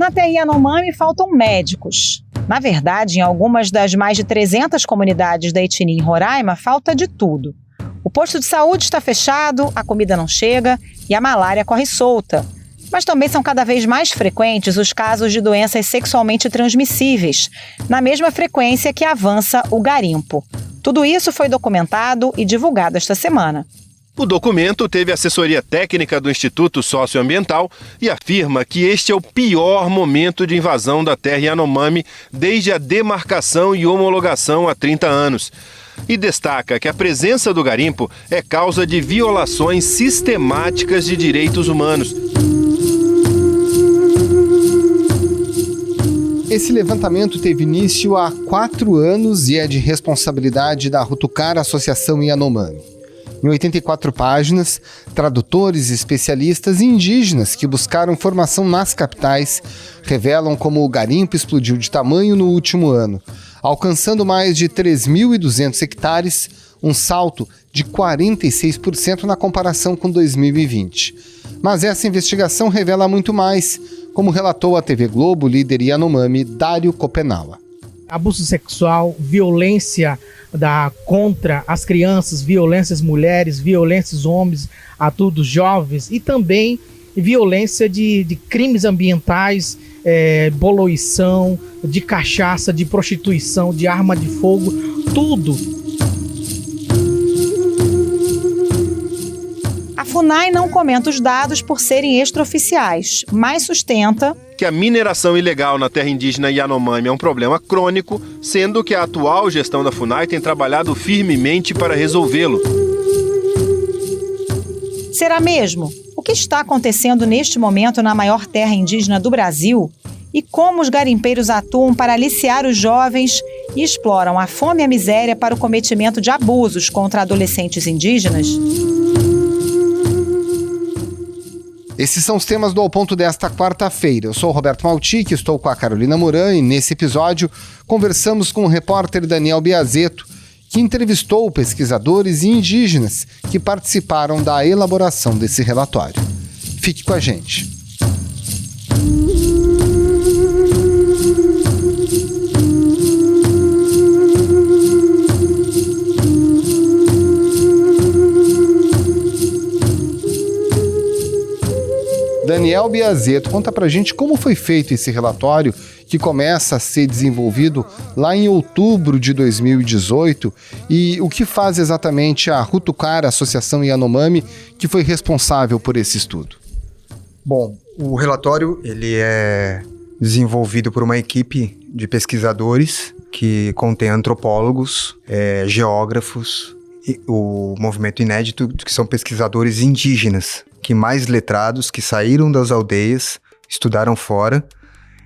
Na terra Yanomami faltam médicos. Na verdade, em algumas das mais de 300 comunidades da etnia em Roraima, falta de tudo. O posto de saúde está fechado, a comida não chega e a malária corre solta. Mas também são cada vez mais frequentes os casos de doenças sexualmente transmissíveis, na mesma frequência que avança o garimpo. Tudo isso foi documentado e divulgado esta semana. O documento teve assessoria técnica do Instituto Socioambiental e afirma que este é o pior momento de invasão da terra Yanomami desde a demarcação e homologação há 30 anos. E destaca que a presença do garimpo é causa de violações sistemáticas de direitos humanos. Esse levantamento teve início há 4 anos e é de responsabilidade da Rutucara Associação Yanomami. Em 84 páginas, tradutores, especialistas e indígenas que buscaram formação nas capitais revelam como o garimpo explodiu de tamanho no último ano, alcançando mais de 3.200 hectares, um salto de 46% na comparação com 2020. Mas essa investigação revela muito mais, como relatou à TV Globo o líder Yanomami, Dário Copenaua. Abuso sexual, violência contra as crianças, violências mulheres, violências homens, adultos jovens e também violência de crimes ambientais, poluição, de cachaça, de prostituição, de arma de fogo, tudo. A FUNAI não comenta os dados por serem extraoficiais, mas sustenta que a mineração ilegal na terra indígena Yanomami é um problema crônico, sendo que a atual gestão da FUNAI tem trabalhado firmemente para resolvê-lo. Será mesmo? O que está acontecendo neste momento na maior terra indígena do Brasil? E como os garimpeiros atuam para aliciar os jovens e exploram a fome e a miséria para o cometimento de abusos contra adolescentes indígenas? Esses são os temas do Ao Ponto desta quarta-feira. Eu sou o Roberto Maltic, estou com a Carolina Moran e nesse episódio conversamos com o repórter Daniel Biazeto, que entrevistou pesquisadores e indígenas que participaram da elaboração desse relatório. Fique com a gente. Daniel Biazeto, conta pra gente como foi feito esse relatório que começa a ser desenvolvido lá em outubro de 2018 e o que faz exatamente a Rutucara Associação Yanomami, que foi responsável por esse estudo. Bom, o relatório ele é desenvolvido por uma equipe de pesquisadores que contém antropólogos, geógrafos, e o movimento inédito, que são pesquisadores indígenas, que mais letrados, que saíram das aldeias, estudaram fora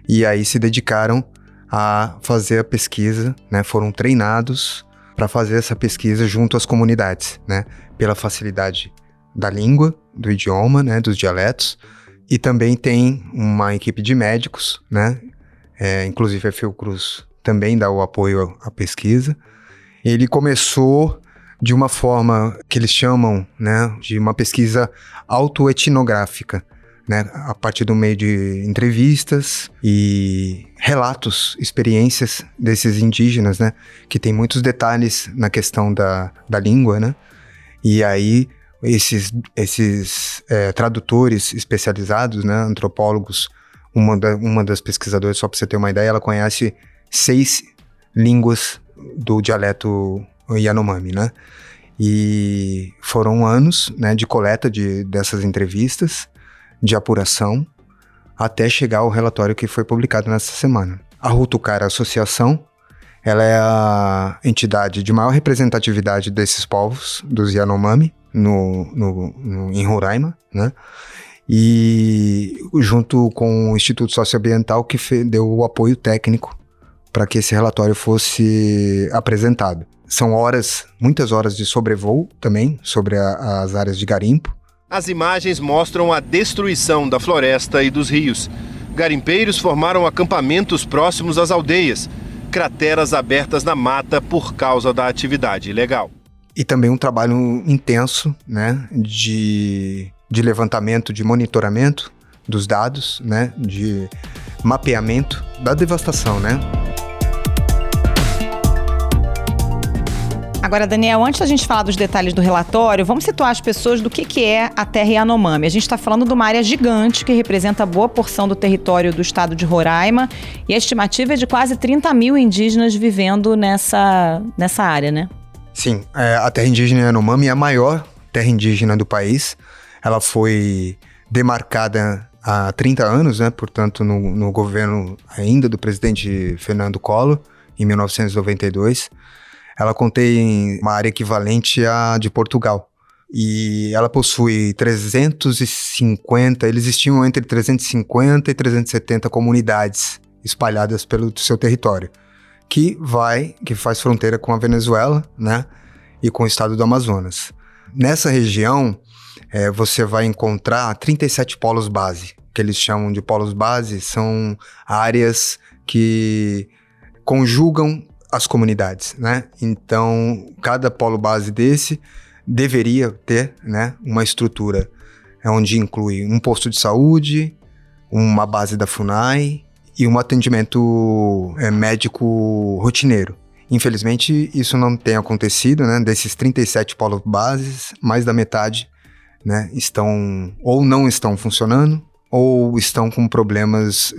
e aí se dedicaram a fazer a pesquisa, né? Foram treinados para fazer essa pesquisa junto às comunidades, né? Pela facilidade da língua, do idioma, né? Dos dialetos. E também tem uma equipe de médicos, né? Inclusive a Fiocruz também dá o apoio à pesquisa. Ele começou de uma forma que eles chamam, né, de uma pesquisa autoetnográfica, né, a partir do meio de entrevistas e relatos, experiências desses indígenas, né, que tem muitos detalhes na questão da língua, né, e aí esses tradutores especializados, né, antropólogos, uma das pesquisadoras, só para você ter uma ideia, ela conhece 6 línguas do dialeto Yanomami, né? E foram anos, né, de coleta dessas entrevistas, de apuração, até chegar ao relatório que foi publicado nessa semana. A Rutucara Associação, ela é a entidade de maior representatividade desses povos, dos Yanomami, em Roraima, né? E junto com o Instituto Socioambiental que deu o apoio técnico para que esse relatório fosse apresentado. São muitas horas de sobrevoo também, sobre as áreas de garimpo. As imagens mostram a destruição da floresta e dos rios. Garimpeiros formaram acampamentos próximos às aldeias, crateras abertas na mata por causa da atividade ilegal. E também um trabalho intenso, né, de levantamento, de monitoramento dos dados, né, de mapeamento da devastação, né? Agora, Daniel, antes da gente falar dos detalhes do relatório, vamos situar as pessoas do que é a terra Yanomami. A gente está falando de uma área gigante que representa boa porção do território do estado de Roraima e a estimativa é de quase 30 mil indígenas vivendo nessa área, né? Sim, a terra indígena Yanomami é a maior terra indígena do país. Ela foi demarcada há 30 anos, né? Portanto, no governo ainda do presidente Fernando Collor, em 1992. Ela contém uma área equivalente à de Portugal. E ela possui 350, eles estimam entre 350 e 370 comunidades espalhadas pelo seu território, que faz fronteira com a Venezuela, né, e com o estado do Amazonas. Nessa região, você vai encontrar 37 polos base, que eles chamam de polos base, são áreas que conjugam as comunidades, né? Então, cada polo base desse deveria ter, né, uma estrutura onde inclui um posto de saúde, uma base da FUNAI e um atendimento médico rotineiro. Infelizmente, isso não tem acontecido, né? Desses 37 polos bases, mais da metade, né, não estão funcionando ou estão com problemas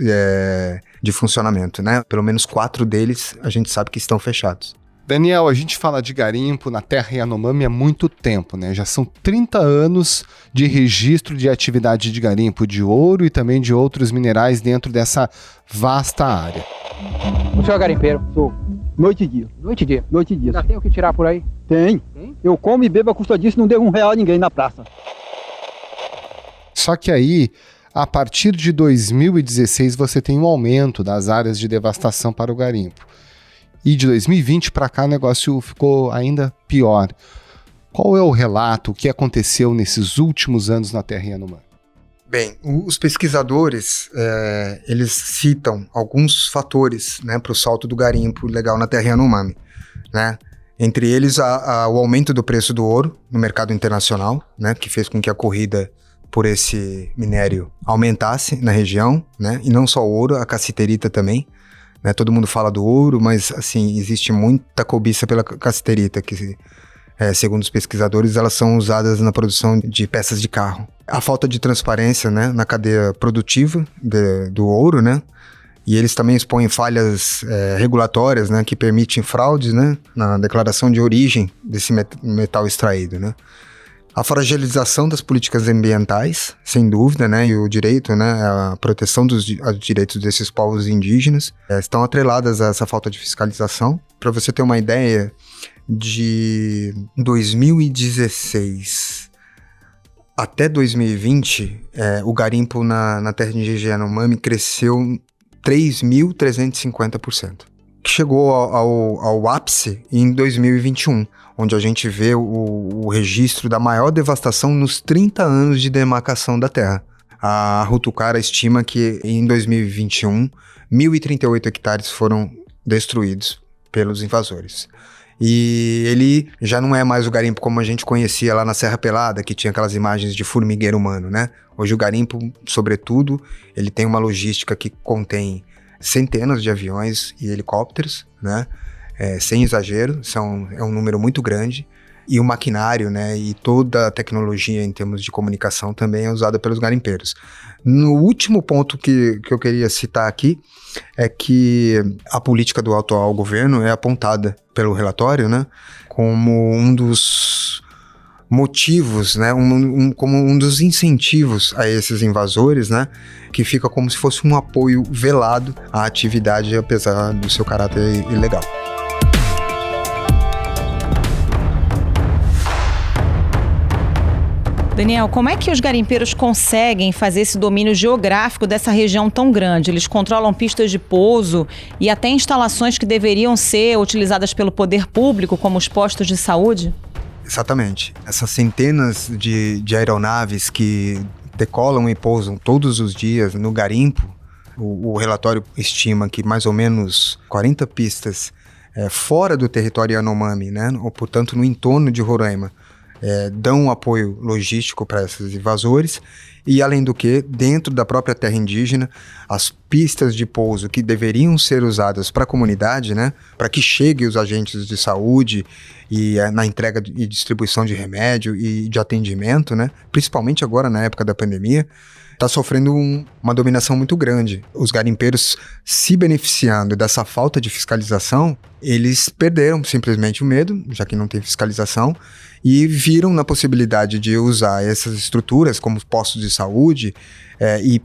de funcionamento, né? Pelo menos 4 deles a gente sabe que estão fechados. Daniel, a gente fala de garimpo na terra Yanomami há muito tempo, né? Já são 30 anos de registro de atividade de garimpo de ouro e também de outros minerais dentro dessa vasta área. O senhor é garimpeiro? Sou. Noite e dia. Noite e dia? Noite e dia. Já tem o que tirar por aí? Tem. Eu como e bebo a custa disso, não devo R$1 a ninguém na praça. Só que aí, a partir de 2016, você tem um aumento das áreas de devastação para o garimpo. E de 2020 para cá o negócio ficou ainda pior. Qual é o relato, o que aconteceu nesses últimos anos na terra Yanomami? Bem, os pesquisadores, eles citam alguns fatores, né, para o salto do garimpo ilegal na terra Yanomami, né? Entre eles, o aumento do preço do ouro no mercado internacional, né, que fez com que a corrida por esse minério aumentasse na região, né? E não só o ouro, a cassiterita também, né? Todo mundo fala do ouro, mas assim, existe muita cobiça pela cassiterita, que segundo os pesquisadores, elas são usadas na produção de peças de carro. A falta de transparência, né, na cadeia produtiva do ouro, né? E eles também expõem falhas regulatórias, né, que permitem fraudes, né, na declaração de origem desse metal extraído, né? A fragilização das políticas ambientais, sem dúvida, né, e o direito, né, a proteção dos direitos desses povos indígenas estão atreladas a essa falta de fiscalização. Para você ter uma ideia, de 2016 até 2020, o garimpo na terra indígena Yanomami cresceu 3.350%, que chegou ao ápice em 2021, onde a gente vê o registro da maior devastação nos 30 anos de demarcação da terra. A Rutucara estima que em 2021, 1.038 hectares foram destruídos pelos invasores. E ele já não é mais o garimpo como a gente conhecia lá na Serra Pelada, que tinha aquelas imagens de formigueiro humano, né? Hoje o garimpo, sobretudo, ele tem uma logística que contém centenas de aviões e helicópteros, né? Sem exagero, é um número muito grande. E o maquinário, né, e toda a tecnologia em termos de comunicação também é usada pelos garimpeiros. No último ponto que eu queria citar aqui é que a política do atual governo é apontada pelo relatório, né, como um dos motivos, né, como um dos incentivos a esses invasores, né, que fica como se fosse um apoio velado à atividade, apesar do seu caráter ilegal. Daniel, como é que os garimpeiros conseguem fazer esse domínio geográfico dessa região tão grande? Eles controlam pistas de pouso e até instalações que deveriam ser utilizadas pelo poder público, como os postos de saúde? Exatamente. Essas centenas de aeronaves que decolam e pousam todos os dias no garimpo, o relatório estima que mais ou menos 40 pistas fora do território Yanomami, né, ou portanto no entorno de Roraima, dão apoio logístico para esses invasores. E, além do que, dentro da própria terra indígena, as pistas de pouso que deveriam ser usadas para a comunidade, né, para que cheguem os agentes de saúde e na entrega e distribuição de remédio e de atendimento, né, principalmente agora na época da pandemia, está sofrendo uma dominação muito grande. Os garimpeiros, se beneficiando dessa falta de fiscalização, eles perderam simplesmente o medo, já que não tem fiscalização, e viram na possibilidade de usar essas estruturas, como os postos de saúde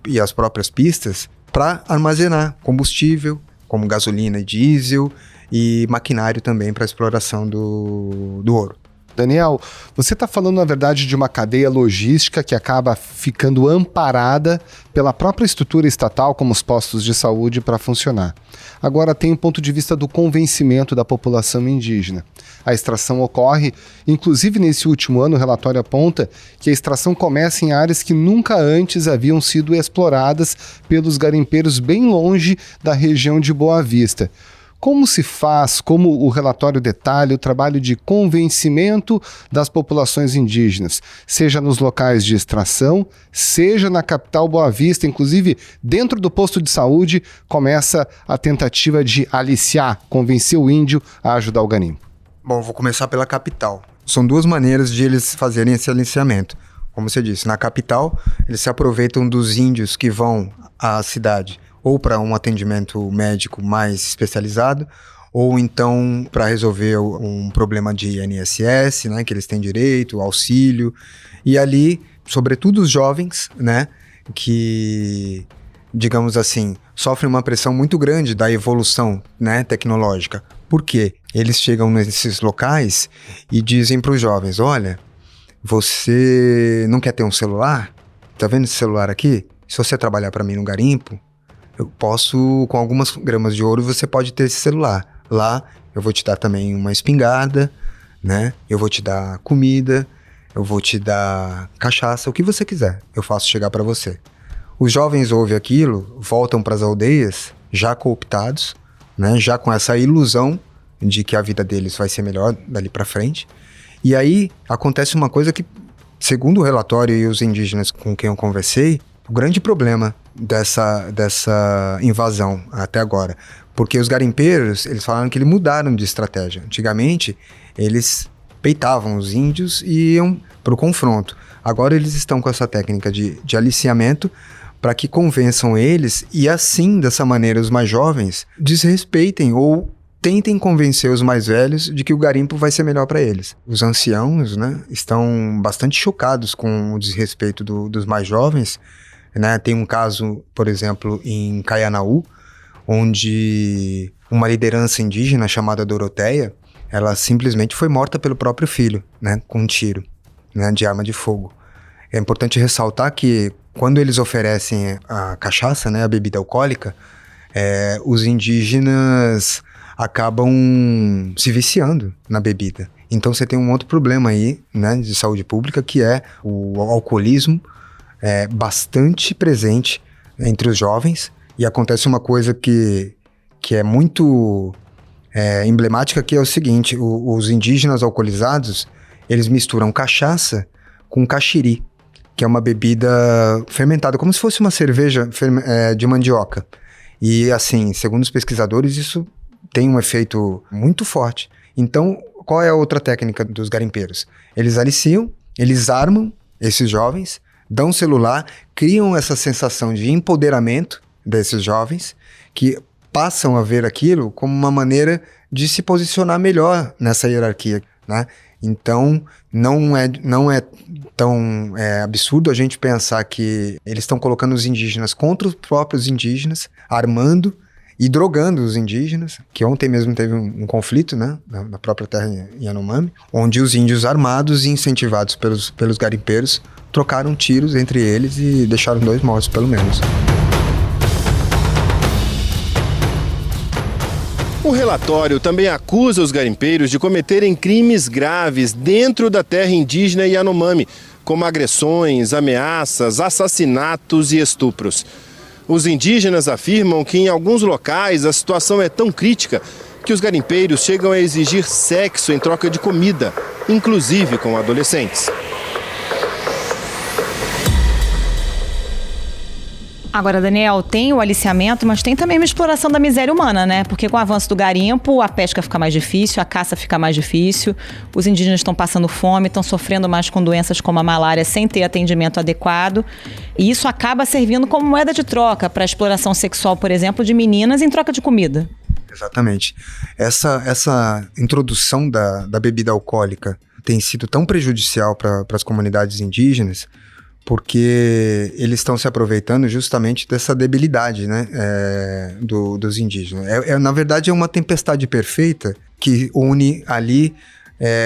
e as próprias pistas, para armazenar combustível, como gasolina e diesel, e maquinário também para a exploração do ouro. Daniel, você está falando, na verdade, de uma cadeia logística que acaba ficando amparada pela própria estrutura estatal, como os postos de saúde, para funcionar. Agora, tem o ponto de vista do convencimento da população indígena. A extração ocorre, inclusive nesse último ano, o relatório aponta que a extração começa em áreas que nunca antes haviam sido exploradas pelos garimpeiros bem longe da região de Boa Vista. Como se faz, como o relatório detalha, o trabalho de convencimento das populações indígenas, seja nos locais de extração, seja na capital Boa Vista, inclusive dentro do posto de saúde, começa a tentativa de aliciar, convencer o índio a ajudar o garimpo? Bom, vou começar pela capital. São duas maneiras de eles fazerem esse aliciamento. Como você disse, na capital, eles se aproveitam dos índios que vão à cidade, ou para um atendimento médico mais especializado, ou então para resolver um problema de INSS, né, que eles têm direito, auxílio. E ali, sobretudo os jovens, né, que, digamos assim, sofrem uma pressão muito grande da evolução, né, tecnológica. Por quê? Eles chegam nesses locais e dizem para os jovens, olha, você não quer ter um celular? Tá vendo esse celular aqui? Se você trabalhar para mim no garimpo, eu posso, com algumas gramas de ouro, você pode ter esse celular. Lá, eu vou te dar também uma espingarda, né? Eu vou te dar comida, eu vou te dar cachaça, o que você quiser, eu faço chegar para você. Os jovens ouvem aquilo, voltam para as aldeias, já cooptados, né? Já com essa ilusão de que a vida deles vai ser melhor dali para frente. E aí, acontece uma coisa que, segundo o relatório e os indígenas com quem eu conversei, o grande problema dessa invasão até agora, porque os garimpeiros, eles falaram que eles mudaram de estratégia. Antigamente, eles peitavam os índios e iam para o confronto. Agora eles estão com essa técnica de aliciamento para que convençam eles e assim, dessa maneira, os mais jovens desrespeitem ou tentem convencer os mais velhos de que o garimpo vai ser melhor para eles. Os anciãos, né, estão bastante chocados com o desrespeito dos mais jovens, né? Tem um caso, por exemplo, em Caianaú, onde uma liderança indígena chamada Doroteia, ela simplesmente foi morta pelo próprio filho, né? Com um tiro, né? De arma de fogo. É importante ressaltar que quando eles oferecem a cachaça, né? A bebida alcoólica, os indígenas acabam se viciando na bebida. Então você tem um outro problema aí, né? De saúde pública, que é o alcoolismo, bastante presente entre os jovens, e acontece uma coisa que é muito emblemática, que é o seguinte, os indígenas alcoolizados, eles misturam cachaça com caxiri, que é uma bebida fermentada, como se fosse uma cerveja de mandioca. E assim, segundo os pesquisadores, isso tem um efeito muito forte. Então, qual é a outra técnica dos garimpeiros? Eles aliciam, eles armam esses jovens, dão celular, criam essa sensação de empoderamento desses jovens, que passam a ver aquilo como uma maneira de se posicionar melhor nessa hierarquia, né? Então, não é tão absurdo a gente pensar que eles estão colocando os indígenas contra os próprios indígenas, armando e drogando os indígenas, que ontem mesmo teve um conflito, né, na própria terra Yanomami, onde os índios armados e incentivados pelos garimpeiros trocaram tiros entre eles e deixaram 2 mortos, pelo menos. O relatório também acusa os garimpeiros de cometerem crimes graves dentro da terra indígena Yanomami, como agressões, ameaças, assassinatos e estupros. Os indígenas afirmam que em alguns locais a situação é tão crítica que os garimpeiros chegam a exigir sexo em troca de comida, inclusive com adolescentes. Agora, Daniel, tem o aliciamento, mas tem também uma exploração da miséria humana, né? Porque com o avanço do garimpo, a pesca fica mais difícil, a caça fica mais difícil, os indígenas estão passando fome, estão sofrendo mais com doenças como a malária sem ter atendimento adequado. E isso acaba servindo como moeda de troca para a exploração sexual, por exemplo, de meninas em troca de comida. Exatamente. Essa introdução da bebida alcoólica tem sido tão prejudicial para as comunidades indígenas, porque eles estão se aproveitando justamente dessa debilidade, né, dos indígenas. Na verdade, é uma tempestade perfeita que une ali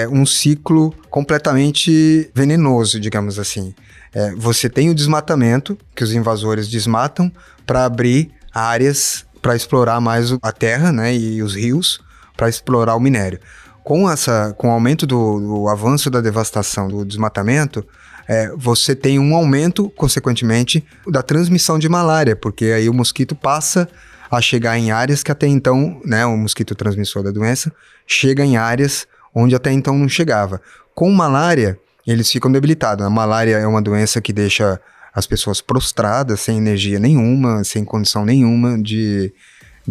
um ciclo completamente venenoso, digamos assim. Você tem o desmatamento, que os invasores desmatam para abrir áreas para explorar mais a terra, né, e os rios, para explorar o minério. Com o aumento do avanço da devastação, do desmatamento, você tem um aumento, consequentemente, da transmissão de malária, porque aí o mosquito passa a chegar em áreas que até então, né, o mosquito transmissor da doença, chega em áreas onde até então não chegava. Com malária, eles ficam debilitados. A malária é uma doença que deixa as pessoas prostradas, sem energia nenhuma, sem condição nenhuma de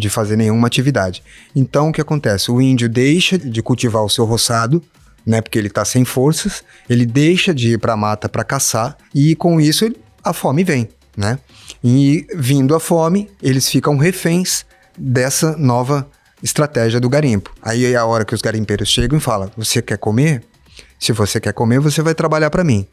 fazer nenhuma atividade. Então, o que acontece? O índio deixa de cultivar o seu roçado, né, porque ele está sem forças, ele deixa de ir para a mata para caçar, e com isso a fome vem, né? E vindo a fome, eles ficam reféns dessa nova estratégia do garimpo. Aí é a hora que os garimpeiros chegam e falam: você quer comer? Se você quer comer, você vai trabalhar para mim,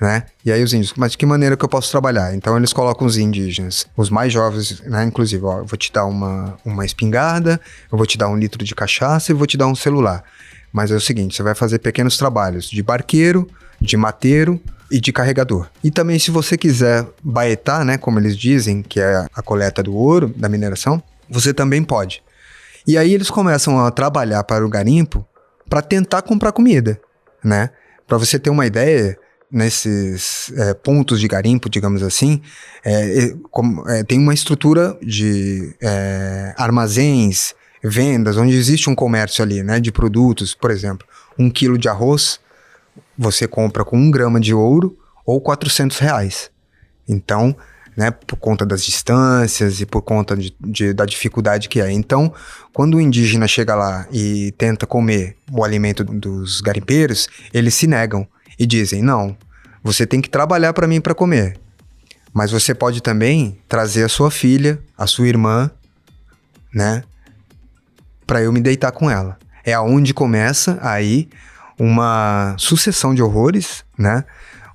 né? E aí os índios: mas de que maneira que eu posso trabalhar? Então eles colocam os indígenas, os mais jovens, né? Inclusive, ó, eu vou te dar uma espingarda, eu vou te dar 1 litro de cachaça e vou te dar um celular. Mas é o seguinte, você vai fazer pequenos trabalhos de barqueiro, de mateiro e de carregador. E também, se você quiser baetar, né, como eles dizem, que é a coleta do ouro, da mineração, você também pode. E aí eles começam a trabalhar para o garimpo para tentar comprar comida, né? Para você ter uma ideia, nesses pontos de garimpo, digamos assim, tem uma estrutura de armazéns, vendas, onde existe um comércio ali, né, de produtos. Por exemplo, 1 quilo de arroz, você compra com 1 grama de ouro ou R$400. Então, né, por conta das distâncias e por conta da dificuldade que é. Então, quando o indígena chega lá e tenta comer o alimento dos garimpeiros, eles se negam e dizem: não, você tem que trabalhar para mim para comer, mas você pode também trazer a sua filha, a sua irmã, né, para eu me deitar com ela. É aonde começa aí uma sucessão de horrores, né?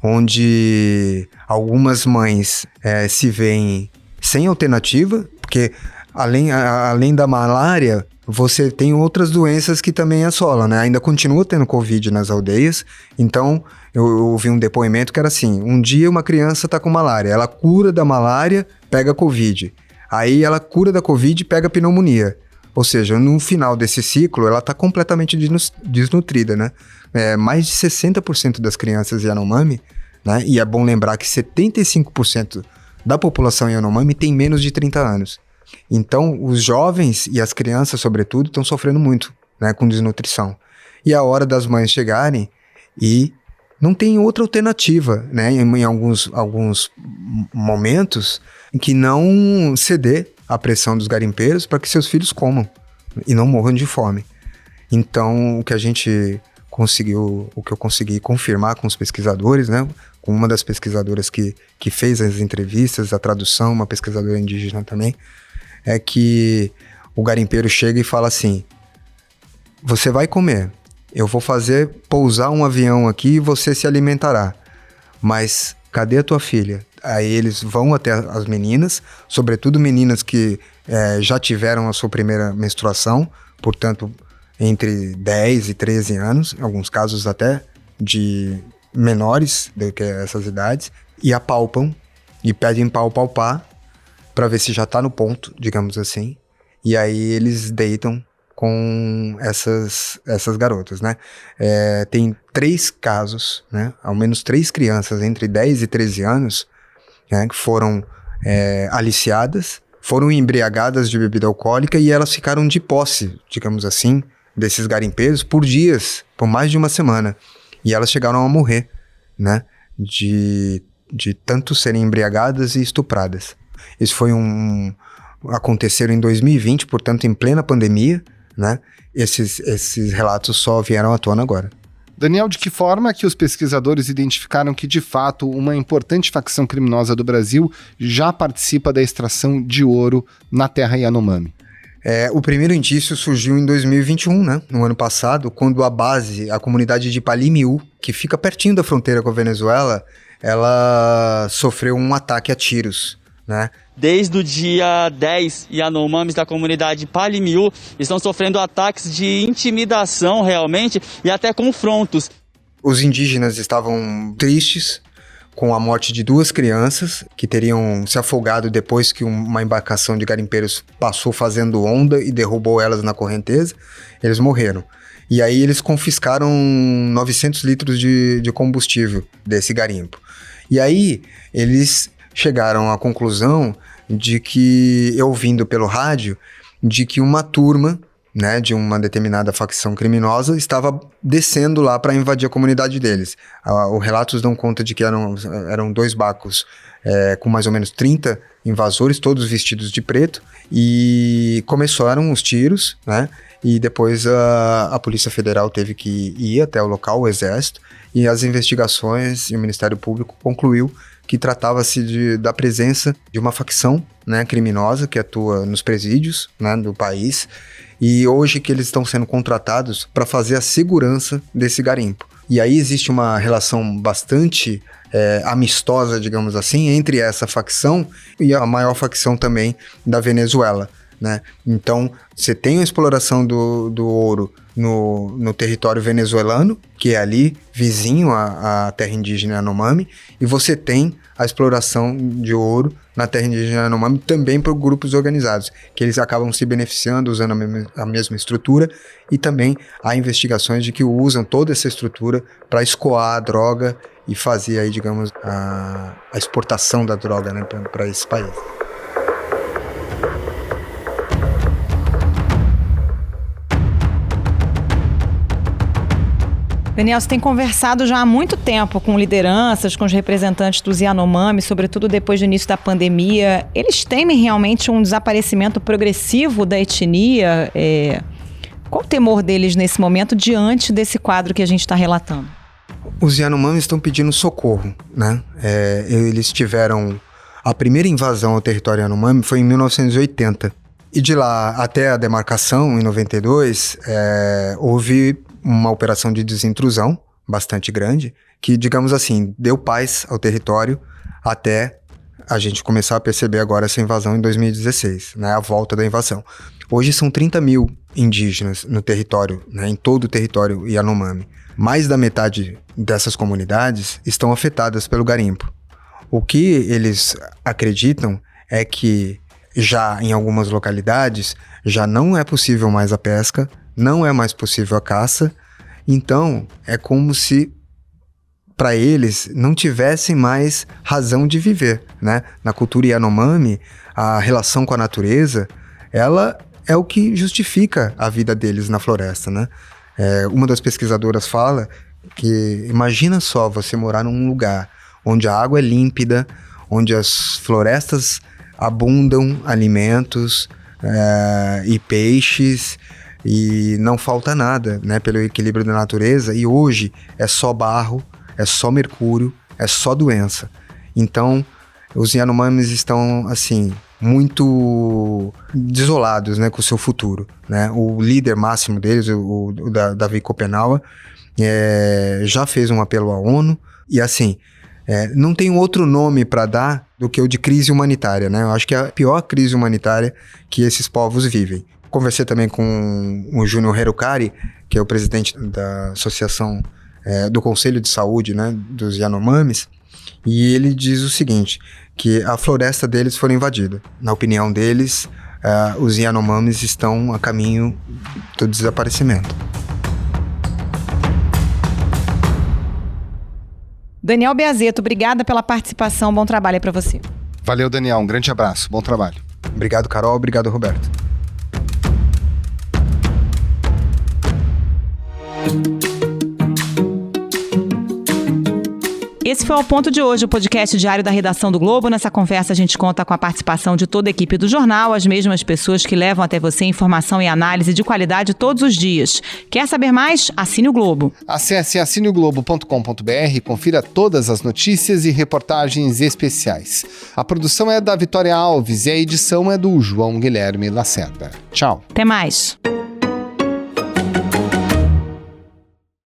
Onde algumas mães se veem sem alternativa, porque além da malária, você tem outras doenças que também assolam, né? Ainda continua tendo Covid nas aldeias. Então, eu ouvi um depoimento que era assim: um dia uma criança tá com malária, ela cura da malária, pega Covid. Aí ela cura da Covid e pega pneumonia. Ou seja, no final desse ciclo, ela está completamente desnutrida, né? Mais de 60% das crianças Yanomami, né? E é bom lembrar que 75% da população Yanomami tem menos de 30 anos. Então, os jovens e as crianças, sobretudo, estão sofrendo muito, né, com desnutrição. E é a hora das mães chegarem e não tem outra alternativa, né? Em alguns momentos, em que não ceder a pressão dos garimpeiros para que seus filhos comam e não morram de fome. Então, o que eu consegui confirmar com os pesquisadores, né, com uma das pesquisadoras que fez as entrevistas, a tradução, uma pesquisadora indígena também, é que o garimpeiro chega e fala assim: você vai comer, eu vou fazer pousar um avião aqui e você se alimentará, mas cadê a tua filha? Aí eles vão até as meninas, sobretudo meninas que já tiveram a sua primeira menstruação, portanto, entre 10 e 13 anos, em alguns casos até de menores do que essas idades, e apalpam e pedem para palpar para ver se já está no ponto, digamos assim, e aí eles deitam com essas garotas, né? Tem 3 casos, né? Ao menos 3 crianças entre 10 e 13 anos, né, que foram aliciadas, foram embriagadas de bebida alcoólica e elas ficaram de posse, digamos assim, desses garimpeiros por dias, por mais de uma semana. E elas chegaram a morrer, né? De tanto serem embriagadas e estupradas. Isso aconteceram em 2020, portanto, em plena pandemia, né? Esses relatos só vieram à tona agora. Daniel, de que forma que os pesquisadores identificaram que, de fato, uma importante facção criminosa do Brasil já participa da extração de ouro na terra Yanomami? O primeiro indício surgiu em 2021, né? No ano passado, quando a comunidade de Palimiú, que fica pertinho da fronteira com a Venezuela, ela sofreu um ataque a tiros, né? Desde o dia 10, Yanomamis da comunidade Palimiú estão sofrendo ataques de intimidação realmente e até confrontos. Os indígenas estavam tristes com a morte de 2 crianças que teriam se afogado depois que uma embarcação de garimpeiros passou fazendo onda e derrubou elas na correnteza. Eles morreram. E aí eles confiscaram 900 litros de combustível desse garimpo. E aí eles chegaram à conclusão de que, ouvindo pelo rádio, de que uma turma, né, de uma determinada facção criminosa estava descendo lá para invadir a comunidade deles. Os relatos dão conta de que eram 2 barcos com mais ou menos 30 invasores, todos vestidos de preto, e começaram os tiros, né, e depois a Polícia Federal teve que ir até o local, o Exército, e as investigações e o Ministério Público concluiu que tratava-se da presença de uma facção, né, criminosa que atua nos presídios, né, do país, e hoje que eles estão sendo contratados para fazer a segurança desse garimpo. E aí existe uma relação bastante amistosa, digamos assim, entre essa facção e a maior facção também da Venezuela, né? Então, você tem a exploração do ouro no território venezuelano, que é ali vizinho à terra indígena Yanomami, e você tem a exploração de ouro na terra indígena Yanomami também por grupos organizados, que eles acabam se beneficiando usando a mesma estrutura, e também há investigações de que usam toda essa estrutura para escoar a droga e fazer aí, digamos, a exportação da droga, né, para esse país. Daniel, você tem conversado já há muito tempo com lideranças, com os representantes dos Yanomami, sobretudo depois do início da pandemia. Eles temem realmente um desaparecimento progressivo da etnia? Qual o temor deles nesse momento diante desse quadro que a gente está relatando? Os Yanomami estão pedindo socorro, né? Eles tiveram... A primeira invasão ao território Yanomami foi em 1980. E de lá até a demarcação, em 92, houve uma operação de desintrusão bastante grande, que, digamos assim, deu paz ao território até a gente começar a perceber agora essa invasão em 2016, né, a volta da invasão. Hoje são 30 mil indígenas no território, né, em todo o território Yanomami. Mais da metade dessas comunidades estão afetadas pelo garimpo. O que eles acreditam é que já em algumas localidades já não é possível mais a pesca, não é mais possível a caça, então é como se para eles não tivessem mais razão de viver, né? Na cultura Yanomami, a relação com a natureza, ela é o que justifica a vida deles na floresta, né? Uma das pesquisadoras fala que imagina só você morar num lugar onde a água é límpida, onde as florestas abundam alimentos e peixes, e não falta nada, né, pelo equilíbrio da natureza, e hoje é só barro, é só mercúrio, é só doença. Então, os Yanomamis estão, assim, muito desolados, né, com o seu futuro, né? O líder máximo deles, o Davi Kopenawa, já fez um apelo à ONU, e assim, não tem outro nome para dar do que o de crise humanitária, né? Eu acho que é a pior crise humanitária que esses povos vivem. Conversei também com o Júnior Herukari, que é o presidente da associação do Conselho de Saúde, né, dos Yanomamis, e ele diz o seguinte, que a floresta deles foi invadida. Na opinião deles, os Yanomamis estão a caminho do desaparecimento. Daniel Beazeto, obrigada pela participação, bom trabalho aí para você. Valeu, Daniel, um grande abraço, bom trabalho. Obrigado, Carol. Obrigado, Roberto. Esse foi o Ponto de hoje, o podcast diário da redação do Globo. Nessa conversa a gente conta com a participação de toda a equipe do jornal, as mesmas pessoas que levam até você informação e análise de qualidade todos os dias. Quer saber mais? Assine o Globo. Acesse assineoglobo.com.br e confira todas as notícias e reportagens especiais. A produção é da Vitória Alves e a edição é do João Guilherme Lacerda. Tchau. Até mais.